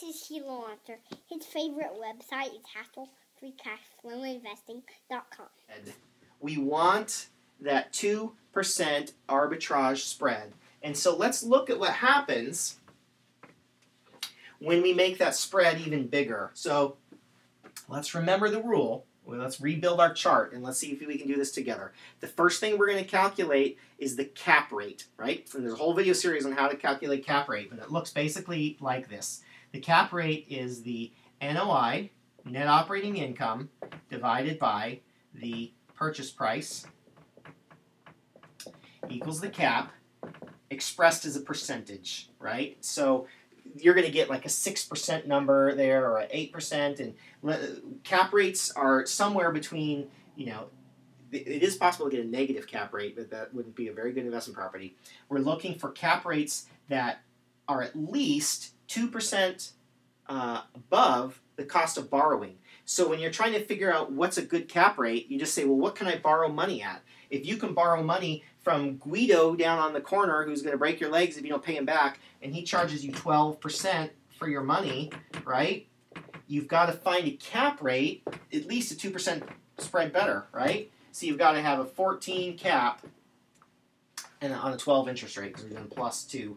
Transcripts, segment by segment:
is Sheila Launcher. His favorite website is hassle-free-cashflow-investing.com. We want that 2% arbitrage spread. And so let's look at what happens when we make that spread even bigger. So let's remember the rule. Well, let's rebuild our chart and let's see if we can do this together. The first thing we're going to calculate is the cap rate, right? And there's a whole video series on how to calculate cap rate, but it looks basically like this. The cap rate is the NOI, net operating income, divided by the purchase price equals the cap, expressed as a percentage, right? So you're going to get like a 6% number there or an 8%, and cap rates are somewhere between, you know, it is possible to get a negative cap rate, but that wouldn't be a very good investment property. We're looking for cap rates that are at least 2% above the cost of borrowing. So when you're trying to figure out what's a good cap rate, you just say, well, what can I borrow money at? If you can borrow money from Guido down on the corner who's going to break your legs if you don't pay him back, and he charges you 12% for your money, right? You've got to find a cap rate, at least a 2% spread better, right? So you've got to have a 14 cap and on a 12 interest rate, because we're doing plus 2%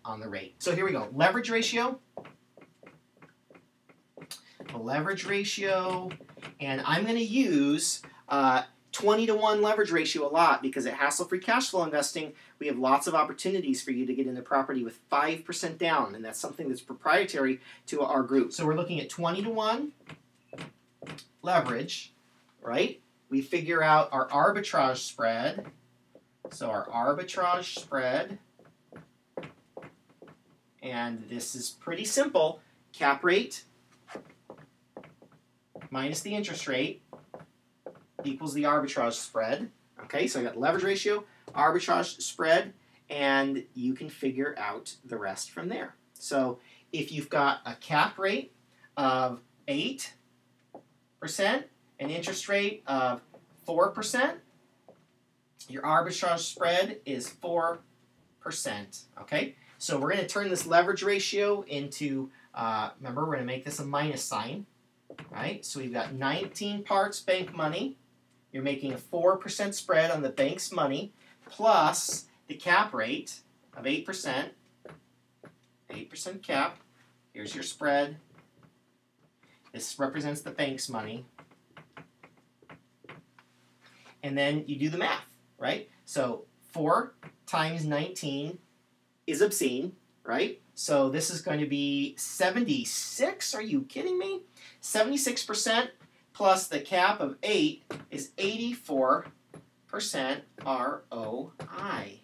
on the rate. So here we go. Leverage ratio. A leverage ratio, and I'm going to use 20-to-1 leverage ratio a lot because at Hassle-Free Cashflow Investing, we have lots of opportunities for you to get into property with 5% down, and that's something that's proprietary to our group. So we're looking at 20-to-1 leverage, right? We figure out our arbitrage spread. So our arbitrage spread, and this is pretty simple. Cap rate minus the interest rate equals the arbitrage spread. Okay, so I got leverage ratio, arbitrage spread, and you can figure out the rest from there. So if you've got a cap rate of 8%, an interest rate of 4%, your arbitrage spread is 4%. Okay, so we're going to turn this leverage ratio into, remember, we're going to make this a minus sign. Right, so we've got 19 parts bank money. You're making a 4% spread on the bank's money plus the cap rate of 8%. 8% cap. Here's your spread. This represents the bank's money. And then you do the math, right? So 4 times 19 is obscene, right? So this is going to be 76. Are you kidding me? 76% plus the cap of 8 is 84% ROI.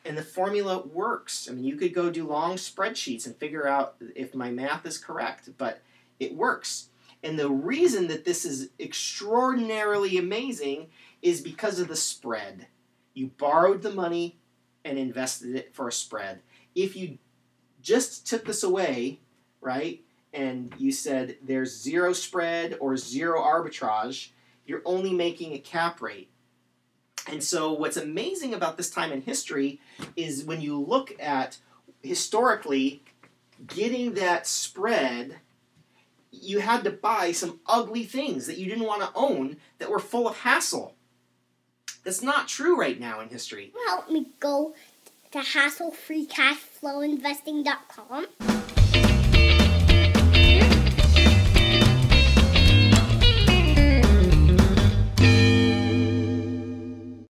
And the formula works. I mean, you could go do long spreadsheets and figure out if my math is correct, but it works. And the reason that this is extraordinarily amazing is because of the spread. You borrowed the money and invested it for a spread. If you just took this away, right, and you said there's 0 spread or 0 arbitrage, you're only making a cap rate. And so what's amazing about this time in history is when you look at historically getting that spread, you had to buy some ugly things that you didn't want to own that were full of hassle. That's not true right now in history. Help me go to hassle-free-cashflow-investing.com.